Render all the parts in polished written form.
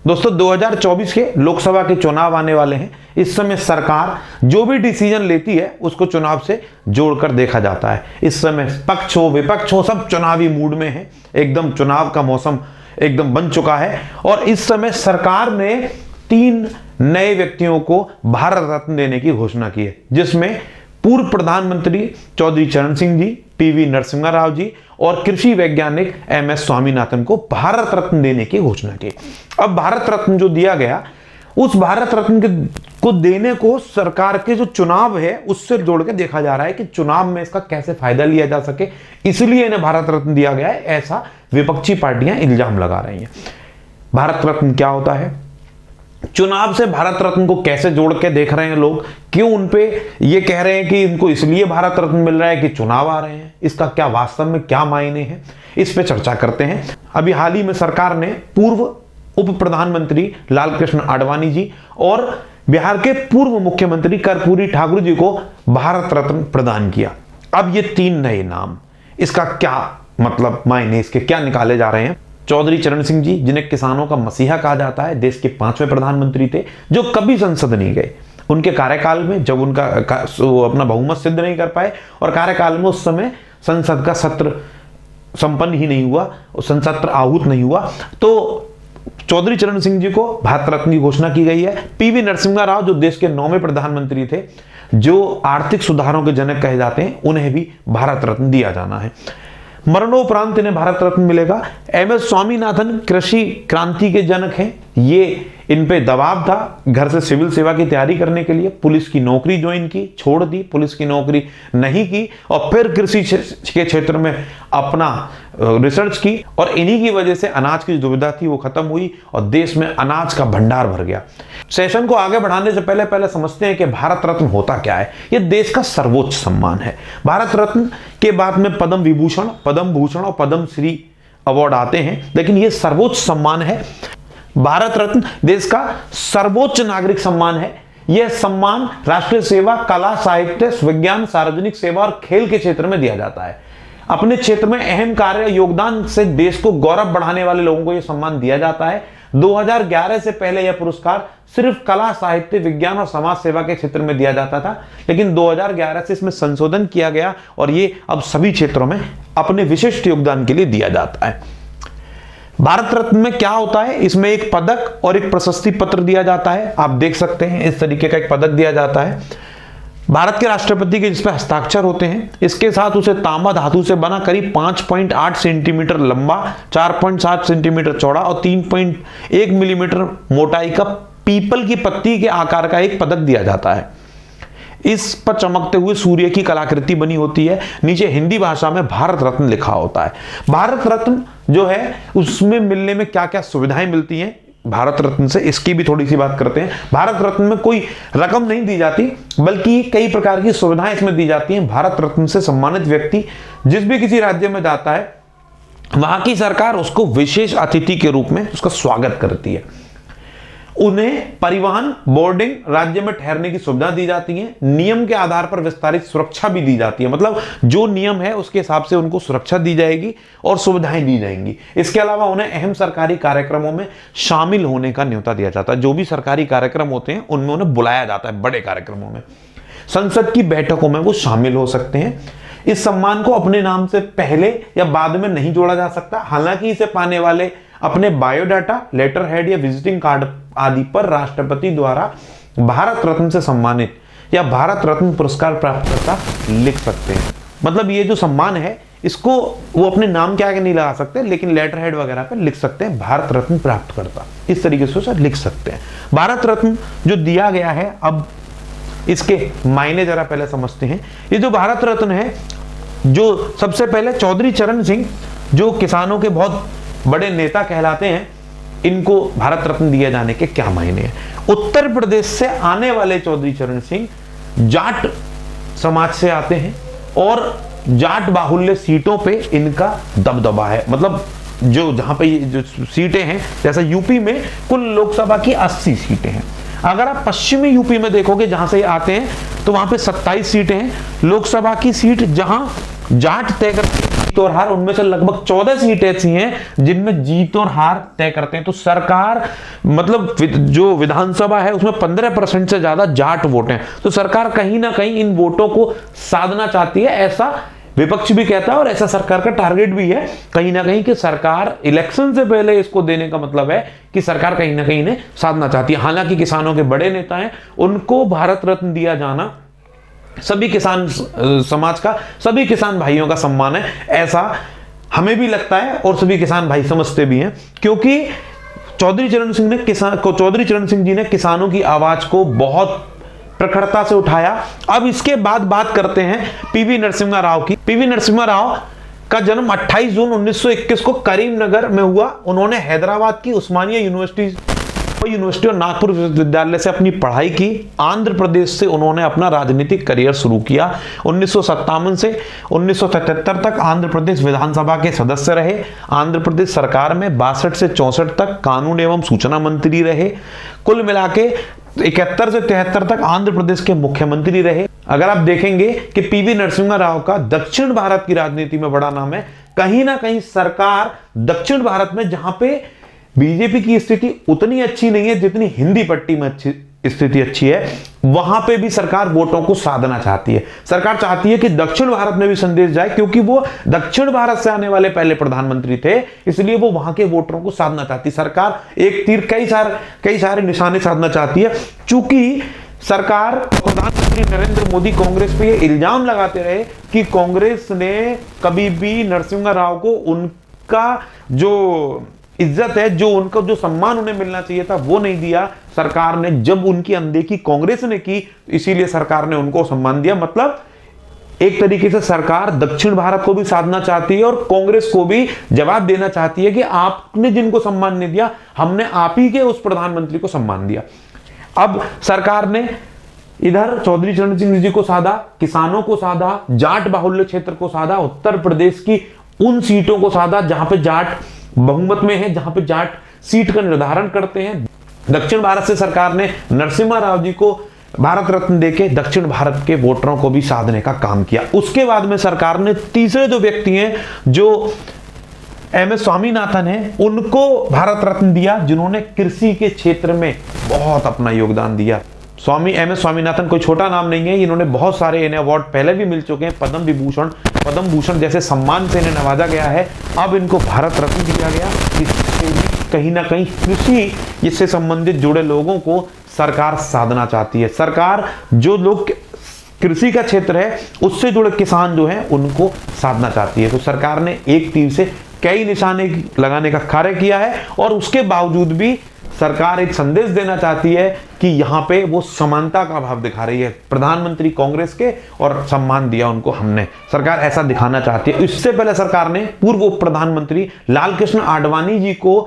दोस्तों 2024 के लोकसभा के चुनाव आने वाले हैं। इस समय सरकार जो भी डिसीजन लेती है उसको चुनाव से जोड़कर देखा जाता है। इस समय पक्ष हो विपक्ष हो सब चुनावी मूड में है, एकदम चुनाव का मौसम एकदम बन चुका है। और इस समय सरकार ने 3 नए व्यक्तियों को भारत रत्न देने की घोषणा की है, जिसमें पूर्व प्रधानमंत्री चौधरी चरण सिंह जी, पीवी नरसिम्हा राव जी और कृषि वैज्ञानिक एमएस स्वामीनाथन को भारत रत्न देने की घोषणा की। अब भारत रत्न जो दिया गया, उस भारत रत्न को देने को सरकार के जो चुनाव है उससे जोड़ के देखा जा रहा है कि चुनाव में इसका कैसे फायदा लिया जा सके, इसलिए इन्हें भारत रत्न दिया गया है, ऐसा विपक्षी पार्टियां इल्जाम लगा रही हैं। भारत रत्न क्या होता है, चुनाव से भारत रत्न को कैसे जोड़ के देख रहे हैं लोग, क्यों उनपे ये कह रहे हैं कि इनको इसलिए भारत रत्न मिल रहा है कि चुनाव आ रहे हैं, इसका क्या वास्तव में क्या मायने हैं, इस पे चर्चा करते हैं। अभी हाल ही में सरकार ने पूर्व उप प्रधानमंत्री लालकृष्ण आडवाणी जी और बिहार के पूर्व मुख्यमंत्री कर्पूरी ठाकुर जी को भारत रत्न प्रदान किया। अब ये 3 नए नाम, इसका क्या मतलब मायने, इसके क्या निकाले जा रहे हैं। चौधरी चरण सिंह जी, जिन्हें किसानों का मसीहा कहा जाता है, देश के 5वें प्रधानमंत्री थे, जो कभी संसद नहीं गए। उनके कार्यकाल में जब उनका अपना बहुमत सिद्ध नहीं कर पाए और कार्यकाल में उस समय संसद का सत्र संपन्न ही नहीं हुआ, संसद आहूत नहीं हुआ, तो चौधरी चरण सिंह जी को भारत रत्न की घोषणा की गई है। पीवी नरसिम्हा राव, जो देश के 9वें प्रधानमंत्री थे, जो आर्थिक सुधारों के जनक कहे जाते हैं, उन्हें भी भारत रत्न दिया जाना है। मरणोपरांत इन्हें भारत रत्न मिलेगा। एमएस स्वामीनाथन कृषि क्रांति के जनक हैं, ये इन पे दबाव था घर से सिविल सेवा की तैयारी करने के लिए, पुलिस की नौकरी ज्वाइन की, छोड़ दी, पुलिस की नौकरी नहीं की और फिर कृषि के क्षेत्र में अपना रिसर्च की और इन्हीं की वजह से अनाज की जो दुविधा थी वो खत्म हुई और देश में अनाज का भंडार भर गया। सेशन को आगे बढ़ाने से पहले समझते हैं कि भारत रत्न होता क्या है। यह देश का सर्वोच्च सम्मान है। भारत रत्न के बाद में पद्म विभूषण, पद्म भूषण और पद्म श्री अवार्ड आते हैं, लेकिन यह सर्वोच्च सम्मान है। भारत रत्न देश का सर्वोच्च नागरिक सम्मान है। यह सम्मान राष्ट्रीय सेवा, कला, साहित्य, विज्ञान, सार्वजनिक सेवा और खेल के क्षेत्र में दिया जाता है। अपने क्षेत्र में अहम कार्य योगदान से देश को गौरव बढ़ाने वाले लोगों को यह सम्मान दिया जाता है। 2011 से पहले यह पुरस्कार सिर्फ कला, साहित्य, विज्ञान और समाज सेवा के क्षेत्र में दिया जाता था, लेकिन 2011 से इसमें संशोधन किया गया और ये अब सभी क्षेत्रों में अपने विशिष्ट योगदान के लिए दिया जाता है। भारत रत्न में क्या होता है, इसमें एक पदक और एक प्रशस्ति पत्र दिया जाता है। आप देख सकते हैं इस तरीके का एक पदक दिया जाता है भारत के राष्ट्रपति के, जिसपे हस्ताक्षर होते हैं। इसके साथ उसे तांबा धातु से बना करीब 5.8 सेंटीमीटर लंबा, 4.7 सेंटीमीटर चौड़ा और 3.1 मिलीमीटर मोटाई का पीपल की पत्ती के आकार का एक पदक दिया जाता है। इस पर चमकते हुए सूर्य की कलाकृति बनी होती है। नीचे हिंदी भाषा में भारत रत्न लिखा होता है। भारत रत्न जो है उसमें मिलने में क्या क्या सुविधाएं मिलती हैं भारत रत्न से, इसकी भी थोड़ी सी बात करते हैं। भारत रत्न में कोई रकम नहीं दी जाती, बल्कि कई प्रकार की सुविधाएं इसमें दी जाती हैं। भारत रत्न से सम्मानित व्यक्ति जिस भी किसी राज्य में जाता है, वहां की सरकार उसको विशेष अतिथि के रूप में उसका स्वागत करती है। उन्हें परिवहन, बोर्डिंग, राज्य में ठहरने की सुविधा दी जाती है। नियम के आधार पर विस्तारित सुरक्षा भी दी जाती है, मतलब जो नियम है उसके हिसाब से उनको सुरक्षा दी जाएगी और सुविधाएं दी जाएंगी। इसके अलावा उन्हें अहम सरकारी कार्यक्रमों में शामिल होने का न्योता दिया जाता है। जो भी सरकारी कार्यक्रम होते हैं उनमें उन्हें बुलाया जाता है। बड़े कार्यक्रमों में, संसद की बैठकों में वो शामिल हो सकते हैं। इस सम्मान को अपने नाम से पहले या बाद में नहीं जोड़ा जा सकता। हालांकि इसे पाने वाले अपने बायोडाटा, लेटर हेड या विजिटिंग कार्ड आदि पर राष्ट्रपति द्वारा भारत रत्न से सम्मानित या भारत रत्न पुरस्कार प्राप्तकर्ता लिख सकते हैं। मतलब ये जो सम्मान है इसको वो अपने नाम के आगे नहीं लगा सकते, लेकिन लेटर हेड वगैरह पे लिख सकते हैं भारत रत्न प्राप्तकर्ता, इस तरीके से लिख सकते हैं। भारत रत्न जो दिया गया है, अब इसके मायने जरा पहले समझते हैं। ये जो भारत रत्न है, जो सबसे पहले चौधरी चरण सिंह, जो किसानों के बहुत बड़े नेता कहलाते हैं, इनको भारत रत्न दिए जाने के क्या मायने हैं। उत्तर प्रदेश से आने वाले चौधरी चरण सिंह जाट समाज से आते हैं और जाट बाहुल्य सीटों पे इनका दबदबा है। मतलब जो जहां पे जो सीटें हैं, जैसा यूपी में कुल लोकसभा की 80 सीटें हैं। अगर आप पश्चिमी यूपी में देखोगे जहां से आते हैं, तो वहां पे 27 सीटें हैं। लोकसभा की सीट जहां जाट तय करते हैं जीत और हार, उनमें से लगभग 14 सीटें ऐसी हैं जिनमें जीत और हार तय करते हैं। तो सरकार मतलब जो विधानसभा है उसमें 15% से ज्यादा जाट वोट हैं, तो सरकार कहीं ना कहीं इन वोटों को साधना चाहती है, ऐसा विपक्ष भी कहता है और ऐसा सरकार का टारगेट भी है कहीं ना कहीं कि सरकार इलेक्शन से पहले इसको देने का मतलब है कि सरकार कहीं ना कहीं इन्हें साधना चाहती है। हालांकि किसानों के बड़े नेता हैं, उनको भारत रत्न दिया जाना सभी किसान समाज का, सभी किसान भाइयों का सम्मान है, ऐसा हमें भी लगता है और सभी किसान भाई समझते भी हैं, क्योंकि चौधरी चरण सिंह जी ने किसानों की आवाज को बहुत प्रखरता से उठाया। अब इसके बाद बात करते हैं पीवी नरसिम्हा राव की। पीवी नरसिम्हा राव का जन्म 28 जून 1921 को करीमनगर में हुआ। उन्होंने हैदराबाद की उस्मानिया यूनिवर्सिटी और नागपुर विश्वविद्यालय से अपनी पढ़ाई की। आंध्र प्रदेश से उन्होंने अपना राजनीतिक करियर शुरू किया। 1957 से 1977 तक आंध्र प्रदेश विधानसभा के सदस्य रहे। आंध्र प्रदेश सरकार में 62 से 64 तक कानून एवं सूचना मंत्री रहे। कुल मिला के 71 से 73 तक आंध्र प्रदेश के मुख्यमंत्री रहे। अगर आप देखेंगे कि पीवी नरसिम्हा राव का दक्षिण भारत की राजनीति में बड़ा नाम है, कहीं ना कहीं सरकार दक्षिण भारत में, जहां पे बीजेपी की स्थिति उतनी अच्छी नहीं है जितनी हिंदी पट्टी में स्थिति अच्छी है, वहां पे भी सरकार वोटों को साधना चाहती है। सरकार चाहती है कि दक्षिण भारत में भी संदेश जाए, क्योंकि वो दक्षिण भारत से आने वाले पहले प्रधानमंत्री थे, इसलिए वो वहां के वोटरों को साधना चाहती है। सरकार एक तीर कई सारे निशाने साधना चाहती है। चूंकि सरकार, प्रधानमंत्री नरेंद्र मोदी कांग्रेस पे ये इल्जाम लगाते रहे कि कांग्रेस ने कभी भी नरसिम्हा राव को उनका जो इज्जत है, जो उनका जो सम्मान उन्हें मिलना चाहिए था, वो नहीं दिया। सरकार ने जब उनकी अनदेखी कांग्रेस ने की, इसीलिए सरकार ने उनको सम्मान दिया। मतलब एक तरीके से सरकार दक्षिण भारत को भी साधना चाहती है और कांग्रेस को भी जवाब देना चाहती है कि आपने जिनको सम्मान नहीं दिया, हमने आप ही के उस प्रधानमंत्री को सम्मान दिया। अब सरकार ने इधर चौधरी चरण सिंह जी को साधा, किसानों को साधा, जाट बाहुल्य क्षेत्र को साधा, उत्तर प्रदेश की उन सीटों को साधा जहां पे जाट बहुमत में है, जहां पे जाट सीट का निर्धारण करते हैं। दक्षिण भारत से सरकार ने नरसिम्हा राव जी को भारत रत्न देके दक्षिण भारत के वोटरों को भी साधने का काम किया। उसके बाद में सरकार ने तीसरे जो व्यक्ति हैं, जो एमएस स्वामीनाथन है, उनको भारत रत्न दिया, जिन्होंने कृषि के क्षेत्र में बहुत अपना योगदान दिया। एमएस स्वामीनाथन कोई छोटा नाम नहीं है, इन्होंने बहुत सारे इन्हें अवार्ड पहले भी मिल चुके हैं। पद्म भूषण जैसे सम्मान से इन्हें नवाजा गया है। अब इनको भारत रत्न दिया गया। इससे भी कहीं ना कहीं कृषि इससे संबंधित जुड़े लोगों को सरकार साधना चाहती है। सरकार जो लोग कृषि का क्षेत्र है उससे जुड़े किसान जो हैं उनको साधना चाहती है। तो सरकार ने एक तीर से कई निशाने लगाने का कार्य किया है और उसके बावजूद भी सरकार एक संदेश देना चाहती है कि यहां पे वो समानता का भाव दिखा रही है। प्रधानमंत्री कांग्रेस के और सम्मान दिया उनको हमने, सरकार ऐसा दिखाना चाहती है। इससे पहले सरकार ने पूर्व उप प्रधानमंत्री लाल कृष्ण आडवाणी जी को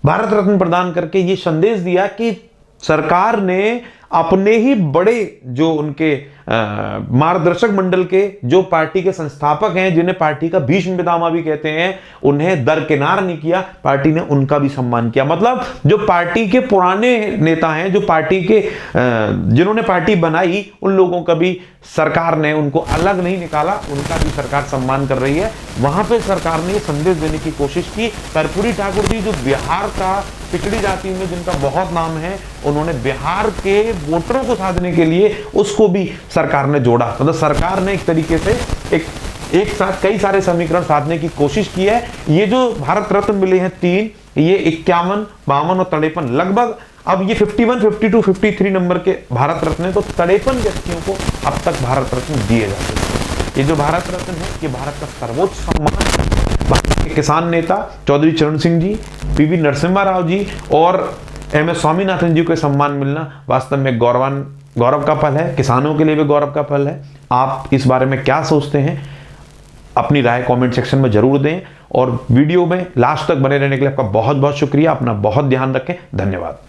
भारत रत्न प्रदान करके ये संदेश दिया कि सरकार ने अपने ही बड़े जो उनके मार्गदर्शक मंडल के जो पार्टी के संस्थापक हैं, जिन्हें पार्टी का भीष्म पितामह भी कहते हैं, उन्हें दरकिनार नहीं किया, पार्टी ने उनका भी सम्मान किया। मतलब जो पार्टी के पुराने नेता हैं, जो पार्टी के जिन्होंने पार्टी बनाई, उन लोगों का भी सरकार ने उनको अलग नहीं निकाला, उनका भी सरकार सम्मान कर रही है। वहां पे सरकार ने संदेश देने की कोशिश की। कर्पूरी ठाकुर जी जो बिहार का पिछड़ी जाति में जिनका बहुत नाम है, उन्होंने बिहार के वोटरों को साधने के लिए उसको भी सरकार ने जोड़ा। मतलब सरकार ने एक तरीके से एक साथ कई सारे समीकरण साधने की कोशिश की है। ये जो भारत रत्न मिले हैं 3, ये 51, 52 और 53 लगभग, अब ये 51, 52, 53 नंबर के भारत रत्न है, तो 53 व्यक्तियों को अब तक भारत रत्न दिए जाते हैं। ये जो भारत रत्न है ये भारत का सर्वोच्च सम्मान है। भारत के किसान नेता चौधरी चरण सिंह जी, पीवी नरसिम्हा राव जी और एमएस स्वामीनाथन जी को सम्मान मिलना वास्तव में गौरव का पल है। किसानों के लिए भी गौरव का पल है। आप इस बारे में क्या सोचते हैं, अपनी राय कमेंट सेक्शन में जरूर दें और वीडियो में लास्ट तक बने रहने के लिए आपका बहुत बहुत शुक्रिया। अपना बहुत ध्यान रखें। धन्यवाद।